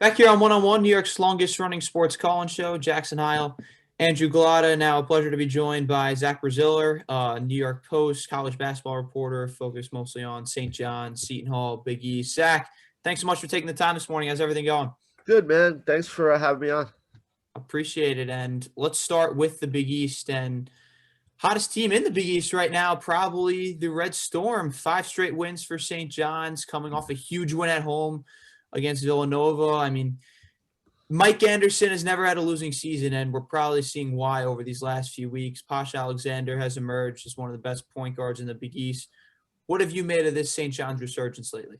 Back here on One, New York's longest-running sports call-in show, Jackson Heil, Andrew Gullotta. Now, a pleasure to be joined by Zach Braziller, New York Post college basketball reporter, focused mostly on St. John's, Seton Hall, Big East. Zach, thanks so much for taking the time this morning. How's everything going? Good, man. Thanks for having me on. Appreciate it. And let's start with the Big East. And hottest team in the Big East right now, probably the Red Storm. 5 straight wins for St. John's, coming off a huge win at home against Villanova. I mean, Mike Anderson has never had a losing season, and we're probably seeing why over these last few weeks. Posh Alexander has emerged as one of the best point guards in the Big East. What have you made of this St. John's resurgence lately?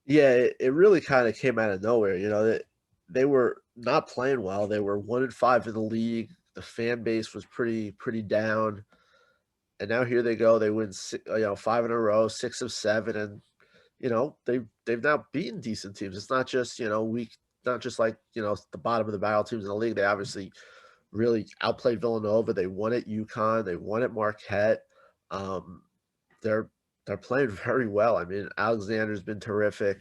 Yeah, it really kind of came out of nowhere. They were not playing well. They were 1-5 in the league. The fan base was pretty down, and now here they go. They win, 5 in a row, 6 of 7, and they've now beaten decent teams. It's not just weak, not just like the bottom of the barrel teams in the league. They obviously really outplayed Villanova. They won at UConn. They won at Marquette. Um, they're they're playing very well. I mean, Alexander's been terrific.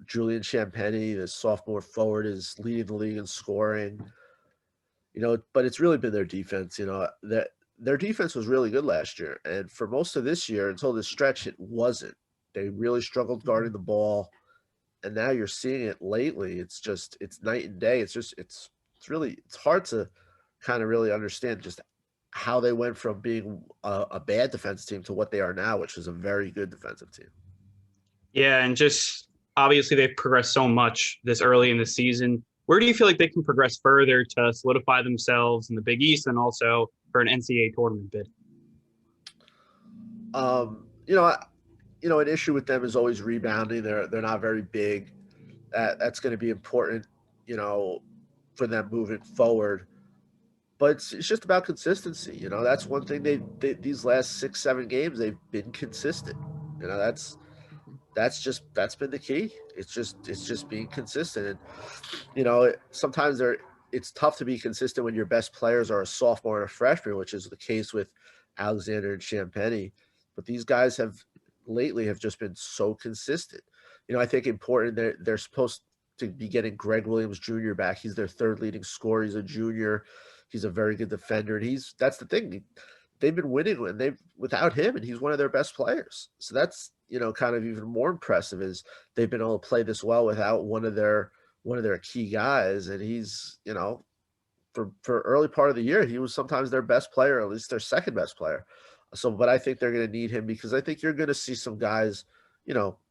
Julian Champagny, the sophomore forward, is leading the league in scoring. But it's really been their defense. That their defense was really good last year, and for most of this year until this stretch, it wasn't. They really struggled guarding the ball, and now you're seeing it lately. It's night and day. It's hard to kind of really understand just how they went from being a bad defense team to what they are now, which is a very good defensive team. Yeah, and just obviously they've progressed so much this early in the season. Where do you feel like they can progress further to solidify themselves in the Big East and also for an NCAA tournament bid? An issue with them is always rebounding. They're not very big. That's going to be important, for them moving forward. But it's just about consistency. That's one thing they these last 6-7 games they've been consistent. That's been the key. It's just being consistent. And sometimes it's tough to be consistent when your best players are a sophomore and a freshman, which is the case with Alexander and Champagny. But these guys have just been so consistent. I think important they're supposed to be getting Greg Williams Jr. back. He's their third leading scorer. He's a junior. He's a very good defender, and that's the thing. They've been winning and they've without him, and he's one of their best players. So that's kind of even more impressive is they've been able to play this well without one of their key guys, and he's for early part of the year he was sometimes their best player, at least their second best player. So, but I think they're going to need him because I think you're going to see some guys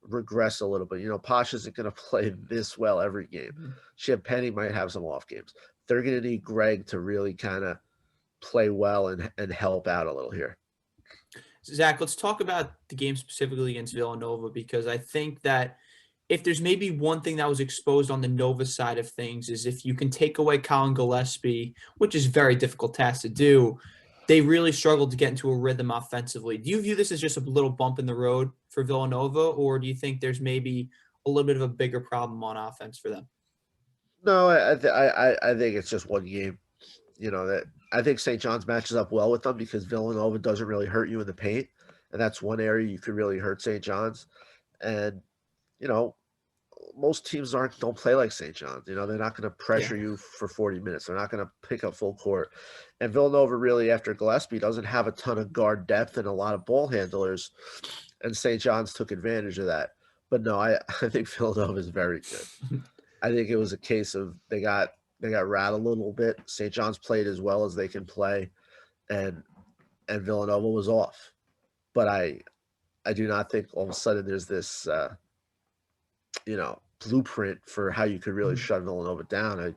regress a little bit. Posh isn't going to play this well every game. Mm-hmm. Champagny might have some off games. They're going to need Greg to really kind of play well and help out a little here. Zach, let's talk about the game specifically against Villanova, because I think that if there's maybe one thing that was exposed on the Nova side of things is if you can take away Colin Gillespie, which is a very difficult task to do, they really struggled to get into a rhythm offensively. Do you view this as just a little bump in the road for Villanova, or do you think there's maybe a little bit of a bigger problem on offense for them? No, I think it's just one game. That I think St. John's matches up well with them because Villanova doesn't really hurt you in the paint, and that's one area you could really hurt St. John's. And most teams don't play like St. John's. They're not going to pressure you for 40 minutes. They're not going to pick up full court. And Villanova really, after Gillespie, doesn't have a ton of guard depth and a lot of ball handlers, and St. John's took advantage of that. But no, I think Villanova is very good. I think it was a case of they got rattled a little bit. St. John's played as well as they can play, and Villanova was off. But I do not think all of a sudden there's this blueprint for how you could really shut Villanova down.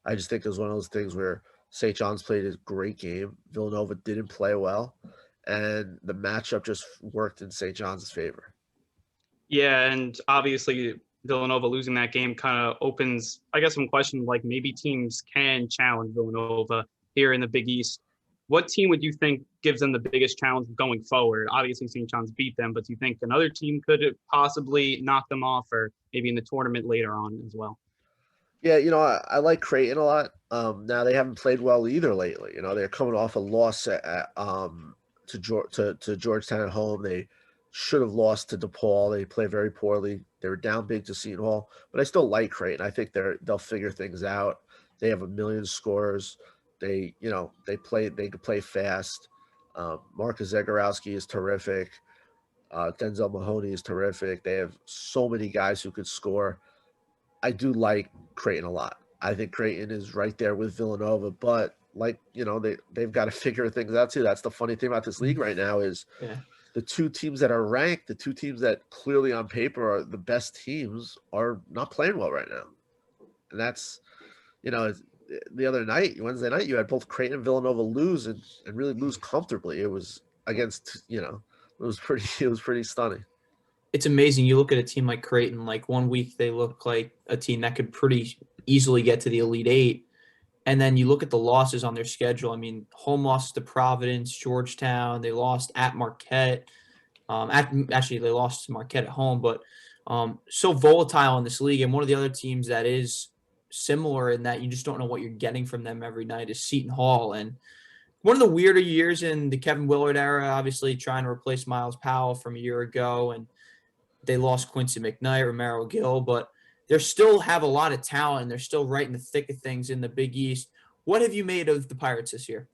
I just think it was one of those things where St. John's played a great game. Villanova didn't play well, and the matchup just worked in St. John's favor. Yeah, and obviously Villanova losing that game kind of opens, I guess, some questions like maybe teams can challenge Villanova here in the Big East. What team would you think gives them the biggest challenge going forward? Obviously, St. John's beat them, but do you think another team could possibly knock them off or maybe in the tournament later on as well? Yeah, I like Creighton a lot. Now they haven't played well either lately. They're coming off a loss to Georgetown at home. They should have lost to DePaul. They play very poorly. They were down big to Seton Hall, but I still like Creighton. I think they'll figure things out. They have a million scorers. They can play fast. Marcus Zagorowski is terrific. Denzel Mahoney is terrific. They have so many guys who could score. I do like Creighton a lot. I think Creighton is right there with Villanova, but they've got to figure things out too. That's the funny thing about this league right now is Yeah. the two teams that are ranked, the two teams that clearly on paper are the best teams, are not playing well right now. And that's, the other night, Wednesday night, you had both Creighton and Villanova lose and really lose comfortably. It was against, it was pretty stunning. It's amazing. You look at a team like Creighton, like one week they look like a team that could pretty easily get to the Elite Eight. And then you look at the losses on their schedule. I mean, home loss to Providence, Georgetown. They lost at Marquette. Actually, they lost to Marquette at home, but so volatile in this league. And one of the other teams that is similar in that you just don't know what you're getting from them every night is Seton Hall. And one of the weirder years in the Kevin Willard era, obviously trying to replace Miles Powell from a year ago. And they lost Quincy McKnight, Romero Gill, but they still have a lot of talent. And they're still right in the thick of things in the Big East. What have you made of the Pirates this year?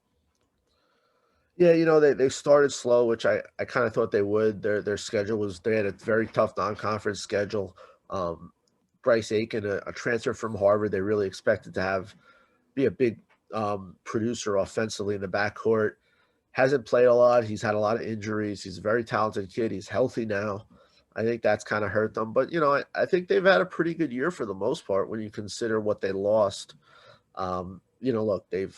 Yeah, they started slow, which I kind of thought they would. Their schedule was, they had a very tough non-conference schedule. Bryce Aiken, a transfer from Harvard, they really expected to be a big producer offensively in the backcourt. Hasn't played a lot. He's had a lot of injuries. He's a very talented kid. He's healthy now. I think that's kind of hurt them. But, I think they've had a pretty good year for the most part when you consider what they lost. Look, they've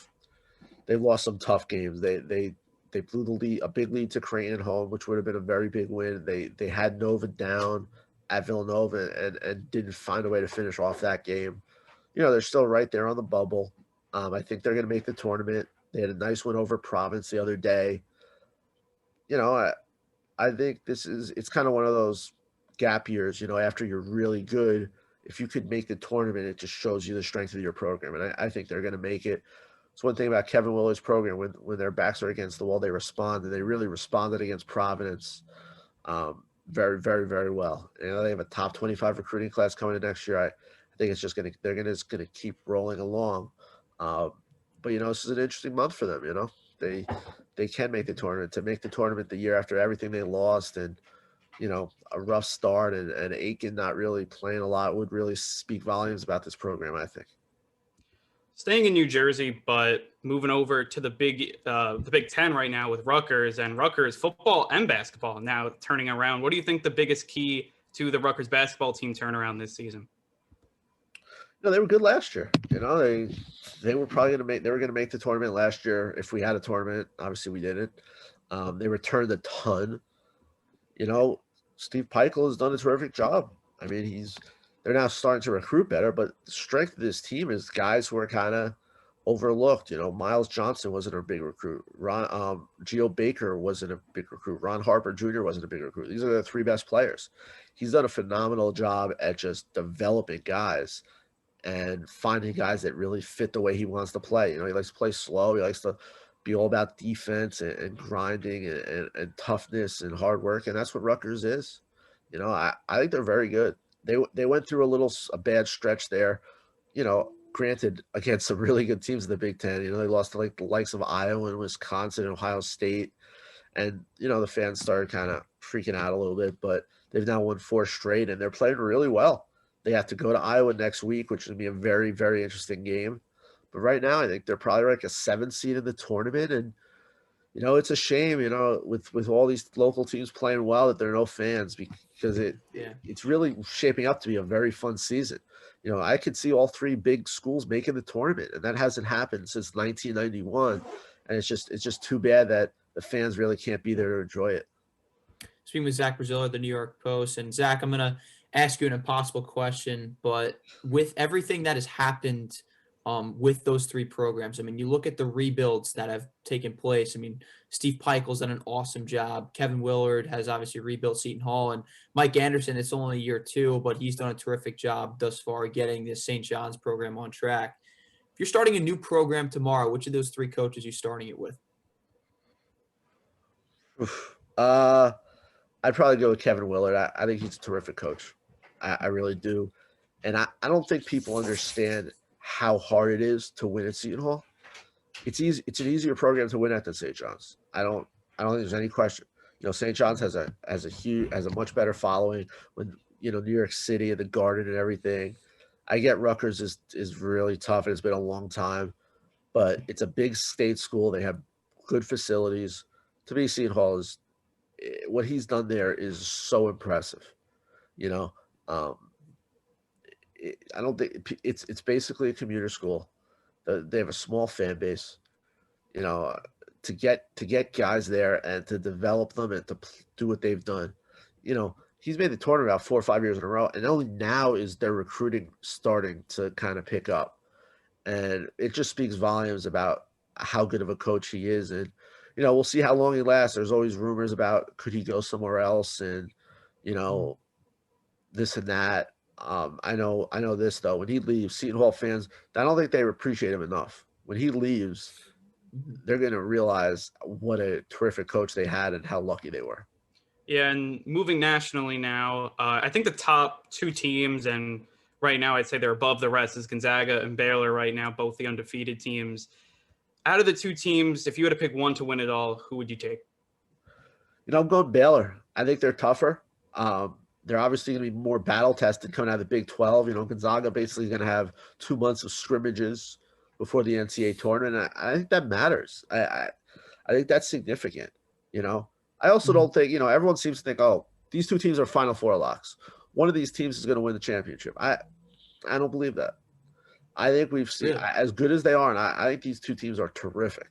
lost some tough games. They blew the lead, a big lead to Creighton at home, which would have been a very big win. They had Nova down at Villanova and didn't find a way to finish off that game. They're still right there on the bubble. I think they're going to make the tournament. They had a nice win over Providence the other day. I think it's kind of one of those gap years, after you're really good. If you could make the tournament, it just shows you the strength of your program. And I think they're going to make it. It's one thing about Kevin Willard's program. When their backs are against the wall, they respond, and they really responded against Providence very, very, very well. They have a top 25 recruiting class coming in next year. I think it's just they're going to keep rolling along. But this is an interesting month for them. They can make the tournament. To make the tournament the year after everything they lost and a rough start and Aiken not really playing a lot would really speak volumes about this program, I think. Staying in New Jersey, but moving over to the Big Ten right now with Rutgers, and Rutgers football and basketball now turning around. What do you think the biggest key to the Rutgers basketball team turnaround this season? They were good last year. They were probably going to make the tournament last year if we had a tournament. Obviously, we didn't. They returned a ton. Steve Peichel has done a terrific job. I mean, they're now starting to recruit better, but the strength of this team is guys who are kind of overlooked. Miles Johnson wasn't a big recruit. Geo Baker wasn't a big recruit. Ron Harper Jr. wasn't a big recruit. These are the three best players. He's done a phenomenal job at just developing guys and finding guys that really fit the way he wants to play. He likes to play slow. He likes to be all about defense and grinding and toughness and hard work, and that's what Rutgers is. I think they're very good. They went through a bad stretch there, granted against some really good teams in the Big Ten. They lost to the likes of Iowa and Wisconsin and Ohio State, and the fans started kind of freaking out a little bit. But they've now won 4 straight, and they're playing really well. They have to go to Iowa next week, which is going to be a very, very interesting game. But right now, I think they're probably like a 7 seed in the tournament. And, it's a shame, with all these local teams playing well that there are no fans because it's really shaping up to be a very fun season. I could see all 3 big schools making the tournament, and that hasn't happened since 1991. And it's just too bad that the fans really can't be there to enjoy it. Speaking with Zach Brazil at the New York Post. And Zach, I'm going to ask you an impossible question, but with everything that has happened with those 3 programs, I mean, you look at the rebuilds that have taken place. I mean, Steve Peichel's done an awesome job. Kevin Willard has obviously rebuilt Seton Hall, and Mike Anderson, it's only year 2, but he's done a terrific job thus far getting this St. John's program on track. If you're starting a new program tomorrow, which of those 3 coaches are you starting it with? I'd probably go with Kevin Willard. I think he's a terrific coach. I really do. And I don't think people understand how hard it is to win at Seton Hall. It's easy. It's an easier program to win at than St. John's. I don't think there's any question. St. John's has a much better following when New York City and the Garden and everything. I get Rutgers is really tough and it's been a long time, but it's a big state school. They have good facilities. To me, Seton Hall is what he's done there is so impressive. You know, um, I don't think it's basically a commuter school. They have a small fan base. You know, to get guys there and to develop them and to do what they've done. He's made the tournament about 4 or 5 years in a row, and only now is their recruiting starting to kind of pick up, and it just speaks volumes about how good of a coach he is. And we'll see how long he lasts. There's always rumors about could he go somewhere else, and you know this and that. I know this though. When he leaves, Seton Hall fans, I don't think they appreciate him enough. When he leaves, they're going to realize what a terrific coach they had and how lucky they were. Yeah, and moving nationally now, I think the top two teams, and right now I'd say they're above the rest, is Gonzaga and Baylor right now, both the undefeated teams. Out of the two teams, if you had to pick one to win it all, who would you take? I'm going Baylor. I think they're tougher. They're obviously going to be more battle tested coming out of the Big 12. Gonzaga basically going to have 2 months of scrimmages before the NCAA tournament. I think that matters. I think that's significant. I also don't think, everyone seems to think, oh, these two teams are Final Four locks. One of these teams is going to win the championship. I don't believe that. I think we've seen, as good as they are, and I think these two teams are terrific.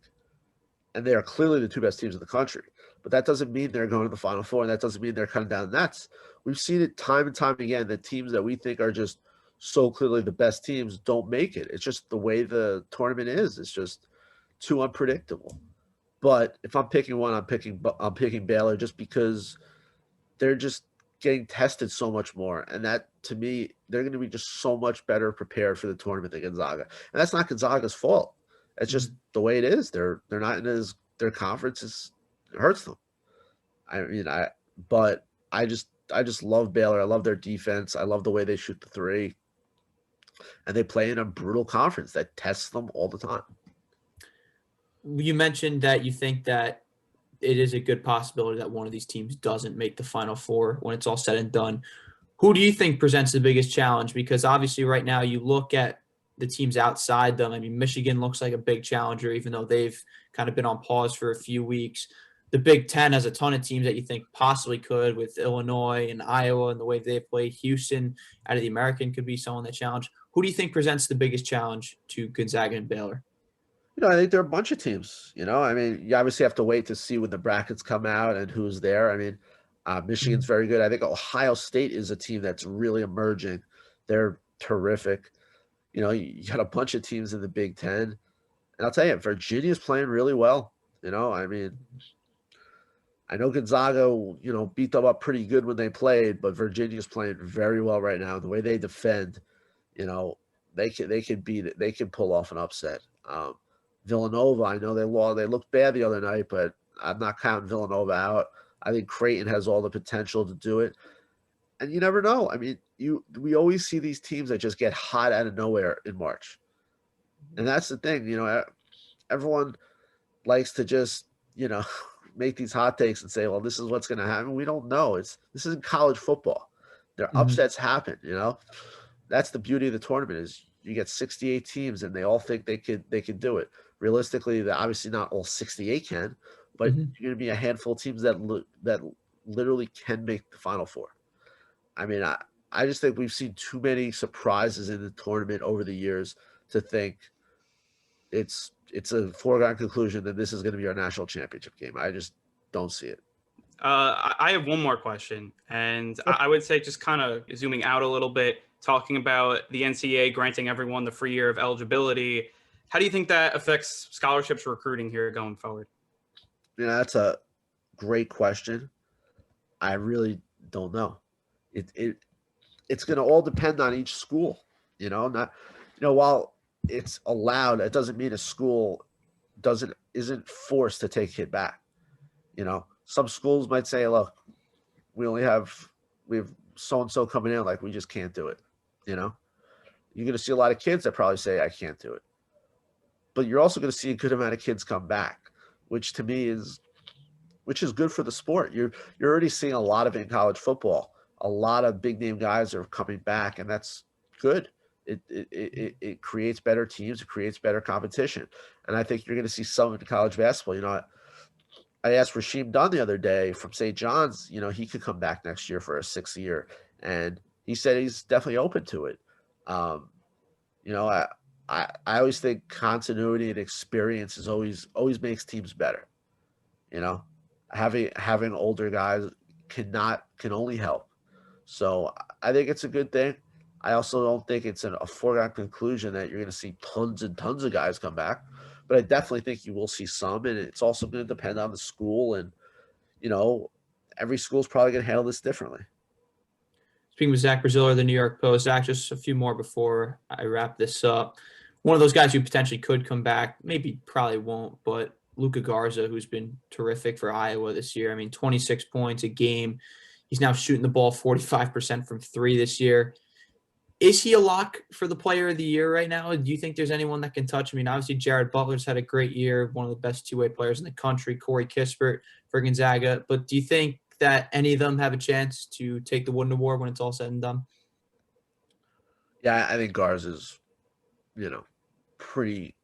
And they are clearly the two best teams in the country. But that doesn't mean they're going to the Final Four, and that doesn't mean they're cutting down the nets. We've seen it time and time again that teams that we think are just so clearly the best teams don't make it. It's just the way the tournament is. It's just too unpredictable. But if I'm picking one, I'm picking Baylor just because they're just getting tested so much more. And that, to me, they're going to be just so much better prepared for the tournament than Gonzaga. And that's not Gonzaga's fault. It's just the way it is. They're not in their conference hurts them. But I just love Baylor. I love their defense. I love the way they shoot the three. And they play in a brutal conference that tests them all the time. You mentioned that you think that it is a good possibility that one of these teams doesn't make the Final Four when it's all said and done. Who do you think presents the biggest challenge? Because obviously right now you look at the teams outside them. I mean, Michigan looks like a big challenger, even though they've kind of been on pause for a few weeks. The Big Ten has a ton of teams that you think possibly could, with Illinois and Iowa and the way they play. Houston out of the American could be someone that challenge. Who do you think presents the biggest challenge to Gonzaga and Baylor? I think there are a bunch of teams. I mean, you obviously have to wait to see when the brackets come out and who's there. I mean, Michigan's very good. I think Ohio State is a team that's really emerging. They're terrific. You got a bunch of teams in the Big Ten. And I'll tell you, Virginia's playing really well. I mean, I know Gonzaga, beat them up pretty good when they played, but Virginia's playing very well right now. The way they defend, they can pull off an upset. Villanova, I know they looked bad the other night, but I'm not counting Villanova out. I think Creighton has all the potential to do it. And you never know. I mean, we always see these teams that just get hot out of nowhere in March. And that's the thing, everyone likes to just, make these hot takes and say, well, this is what's going to happen. We don't know. This isn't college football. Their upsets happen, That's the beauty of the tournament is you get 68 teams and they all think they could do it. Realistically, obviously not all 68 can, but you're going to be a handful of teams that literally can make the Final Four. I mean, I just think we've seen too many surprises in the tournament over the years to think it's a foregone conclusion that this is going to be our national championship game. I just don't see it. I have one more question, and I would say just kind of zooming out a little bit, talking about the NCAA granting everyone the free year of eligibility. How do you think that affects scholarships recruiting here going forward? That's a great question. I really don't know. It's going to all depend on each school. While it's allowed, it doesn't mean a school isn't forced to take it back. Some schools might say, look, we have so and so coming in, like we just can't do it. You're going to see a lot of kids that probably say I can't do it, but you're also going to see a good amount of kids come back, which to me is good for the sport. You're already seeing a lot of it in college football. A lot of big name guys are coming back, and that's good. It creates better teams. It creates better competition, and I think you're going to see some in college basketball. I asked Rasheem Dunn the other day from St. John's, he could come back next year for a 6th year. And he said he's definitely open to it. I always think continuity and experience is always makes teams better. Having older guys can only help. So I think it's a good thing. I also don't think it's a foregone conclusion that you're going to see tons and tons of guys come back. But I definitely think you will see some, and it's also going to depend on the school. And, every school is probably going to handle this differently. Speaking with Zach Braziller of the New York Post, Zach, just a few more before I wrap this up. One of those guys who potentially could come back, maybe probably won't, but Luca Garza, who's been terrific for Iowa this year. 26 points a game. He's now shooting the ball 45% from 3 this year. Is he a lock for the player of the year right now? Do you think there's anyone that can touch him? Obviously, Jared Butler's had a great year, one of the best two-way players in the country, Corey Kispert for Gonzaga. But do you think that any of them have a chance to take the Wooden Award when it's all said and done? Yeah, I think Garza's, pretty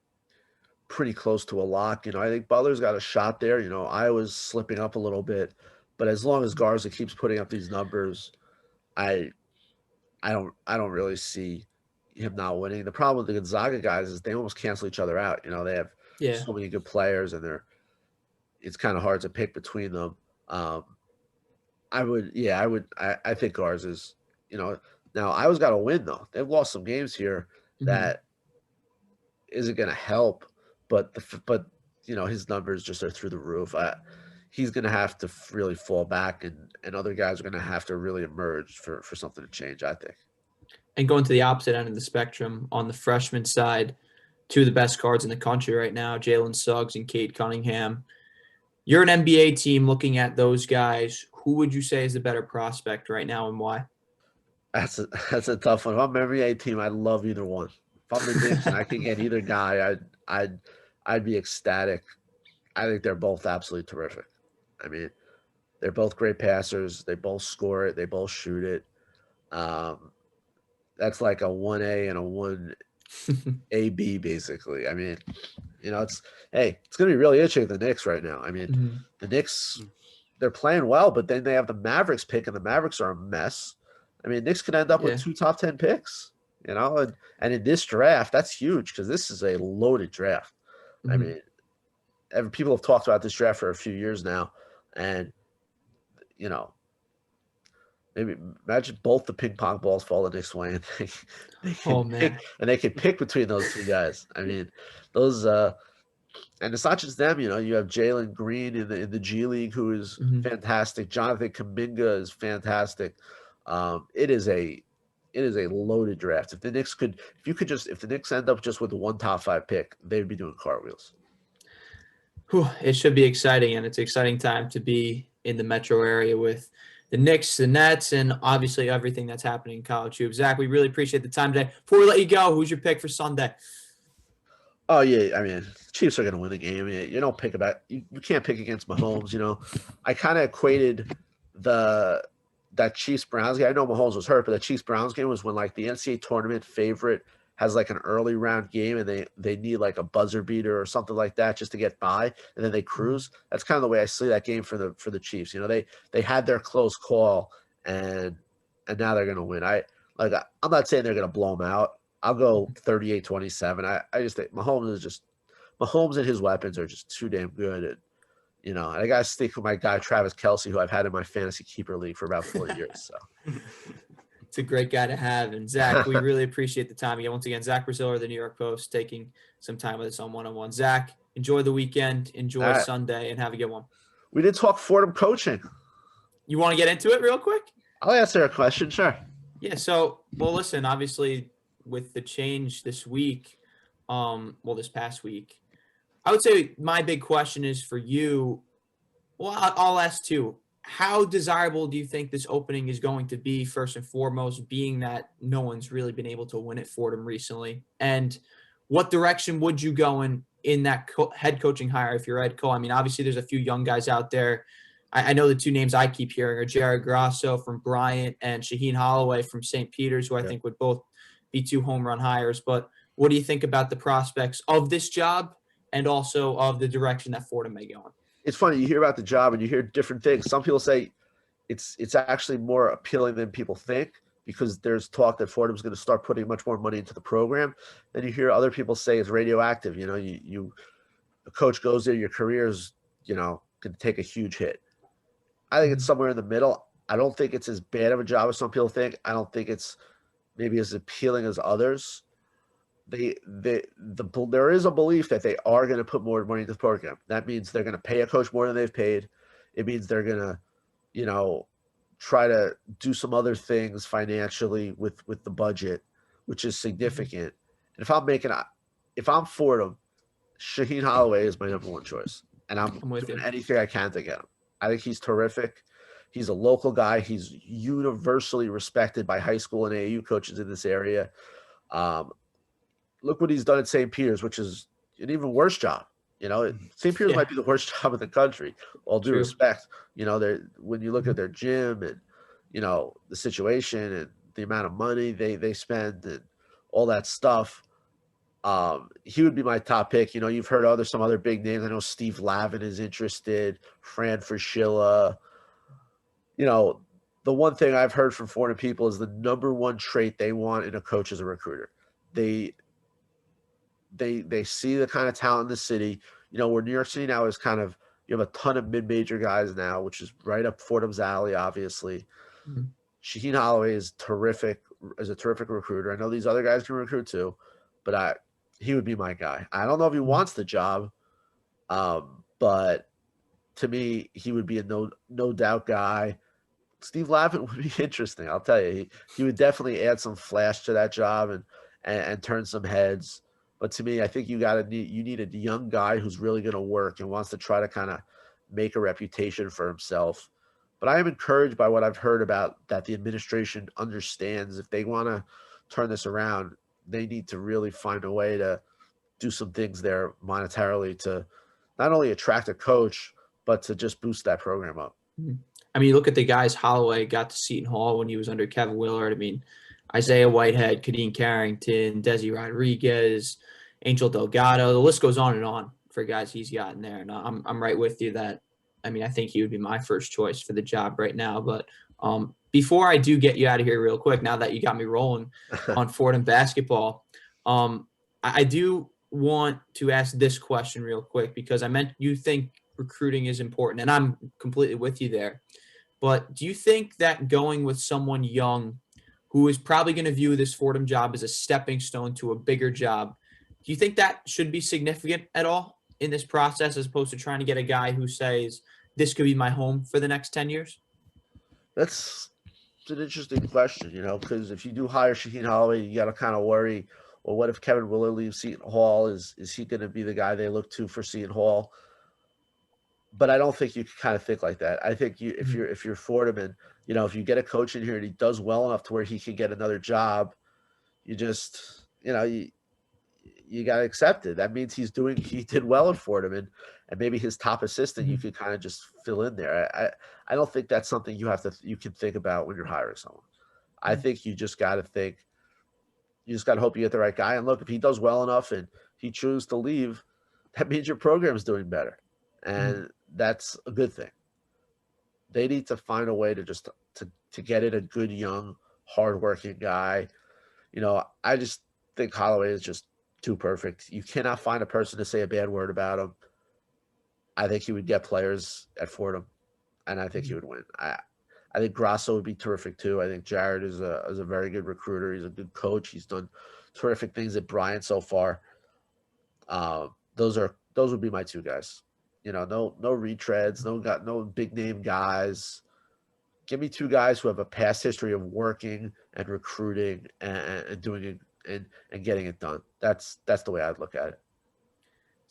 close to a lock. I think Butler's got a shot there. Iowa's slipping up a little bit. But as long as Garza keeps putting up these numbers, I don't really see him not winning. The problem with the Gonzaga guys is they almost cancel each other out. They have so many good players, and it's kind of hard to pick between them. I think Garza's, now Iowa's got to win though. They've lost some games here that isn't going to help, but his numbers just are through the roof. He's going to have to really fall back, and other guys are going to have to really emerge for something to change, I think. And going to the opposite end of the spectrum, on the freshman side, two of the best guards in the country right now, Jalen Suggs and Cunningham. You're an NBA team looking at those guys. Who would you say is the better prospect right now, and why? That's a tough one. If I'm an NBA team, I'd love either one. If I'm the Knicks and I can get either guy, I'd be ecstatic. I think they're both absolutely terrific. They're both great passers. They both score it. They both shoot it. That's like a 1A and a 1AB basically. It's going to be really itchy with the Knicks right now. The Knicks, they're playing well, but then they have the Mavericks pick, and the Mavericks are a mess. Knicks could end up with 2 top 10 picks, and in this draft, that's huge because this is a loaded draft. People have talked about this draft for a few years now, and maybe imagine both the ping pong balls fall the Knicks way, and they can pick between those two guys. Those and it's not just them. You have Jalen Green in the G League, who is fantastic. Jonathan Kuminga is fantastic. It is a loaded draft. If the Knicks end up just with the 1 top 5 pick, they'd be doing cartwheels. It should be exciting, and it's an exciting time to be in the metro area with the Knicks, the Nets, and obviously everything that's happening in college hoops. Zach, we really appreciate the time today. Before we let you go, who's your pick for Sunday? Oh yeah, Chiefs are going to win the game. You don't pick you can't pick against Mahomes. I kind of equated that Chiefs Browns game. I know Mahomes was hurt, but the Chiefs Browns game was when like the NCAA tournament favorite has like an early round game and they need like a buzzer beater or something like that just to get by, and then they cruise. That's kind of the way I see that game for the Chiefs. They had their close call and now they're going to win. I'm not saying they're going to blow them out. I'll go 38-27. I just think Mahomes and his weapons are just too damn good. And I got to stick with my guy Travis Kelce, who I've had in my fantasy keeper league for about 4 years. So. It's a great guy to have. And Zach, we really appreciate the time again. Once again, Zach Braziller of the New York Post taking some time with us on one-on-one. Zach, enjoy the weekend, enjoy Sunday, and have a good one. We did talk Fordham coaching. You want to get into it real quick? I'll answer a question, sure. Yeah, so, listen, obviously with the change this week, this past week, I would say my big question is for you. Well, I'll ask 2. how desirable do you think this opening is going to be, first and foremost, being that no one's really been able to win at Fordham recently? And what direction would you go in that head coaching hire if you're head coach? I mean, obviously there's a few young guys out there. I know the two names I keep hearing are Jared Grasso from Bryant and Shaheen Holloway from St. Peter's, who I think would both be 2 home run hires. But what do you think about the prospects of this job and also of the direction that Fordham may go in? It's funny, you hear about the job and you hear different things. Some people say it's actually more appealing than people think, because there's talk that Fordham's going to start putting much more money into the program. Then you hear other people say it's radioactive. You know, a coach goes there, your career is, going to take a huge hit. I think it's somewhere in the middle. I don't think it's as bad of a job as some people think. I don't think it's maybe as appealing as others. There is a belief that they are going to put more money into the program. That means they're going to pay a coach more than they've paid. It means they're going to, try to do some other things financially with the budget, which is significant. And if I'm Fordham, Shaheen Holloway is my number one choice, and I'm doing anything I can to get him. I think he's terrific. He's a local guy. He's universally respected by high school and AAU coaches in this area. Look what he's done at St. Peter's, which is an even worse job. St. Peter's might be the worst job in the country. All due respect, when you look at their gym and, the situation and the amount of money they spend and all that stuff, he would be my top pick. You've heard some other big names. I know Steve Lavin is interested, Fran Fraschilla. The one thing I've heard from Fordham people is the number one trait they want in a coach is a recruiter. They see the kind of talent in the city, where New York City now is kind of, you have a ton of mid-major guys now, which is right up Fordham's alley, obviously. Mm-hmm. Shaheen Holloway is a terrific recruiter. I know these other guys can recruit too, but he would be my guy. I don't know if he wants the job, but to me, he would be a no doubt guy. Steve Lavin would be interesting. I'll tell you, he would definitely add some flash to that job and turn some heads. But to me, I think you need a young guy who's really going to work and wants to try to kind of make a reputation for himself. But I am encouraged by what I've heard about that the administration understands if they want to turn this around, they need to really find a way to do some things there monetarily to not only attract a coach, but to just boost that program up. I mean, you look at the guys Holloway got to Seton Hall when he was under Kevin Willard. I mean, Isaiah Whitehead, Kadeem Carrington, Desi Rodriguez, Angel Delgado. The list goes on and on for guys he's gotten there. And I'm right with you that, I mean, I think he would be my first choice for the job right now. But before I do get you out of here real quick, now that you got me rolling on Fordham basketball, I do want to ask this question real quick, because you think recruiting is important, and I'm completely with you there. But do you think that going with someone young who is probably going to view this Fordham job as a stepping stone to a bigger job, do you think that should be significant at all in this process, as opposed to trying to get a guy who says, this could be my home for the next 10 years? That's an interesting question, because if you do hire Shaheen Holloway, you got to kind of worry, well, what if Kevin Willard leaves Seton Hall? Is he going to be the guy they look to for Seton Hall? But I don't think you can kind of think like that. I think if you're Fordham and, if you get a coach in here and he does well enough to where he can get another job, you just, you got to accept it. That means he did well at Fordham, and maybe his top assistant, you could kind of just fill in there. I don't think that's something you can think about when you're hiring someone. I think you just got to hope you get the right guy. And look, if he does well enough and he chooses to leave, that means your program's doing better. And that's a good thing. They need to find a way to just to get in a good, young, hardworking guy. I just think Holloway is just too perfect. You cannot find a person to say a bad word about him. I think he would get players at Fordham, and I think he would win. I think Grasso would be terrific too. I think Jared is a very good recruiter. He's a good coach. He's done terrific things at Bryant so far. Those would be my two guys. No retreads, no big name guys. Give me two guys who have a past history of working and recruiting and doing it and getting it done. That's the way I'd look at it.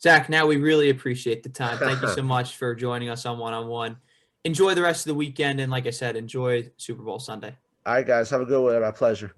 Zach, now we really appreciate the time. Thank you so much for joining us on One-on-One. enjoy the rest of the weekend. And like I said, enjoy Super Bowl Sunday. All right, guys, have a good one. My pleasure.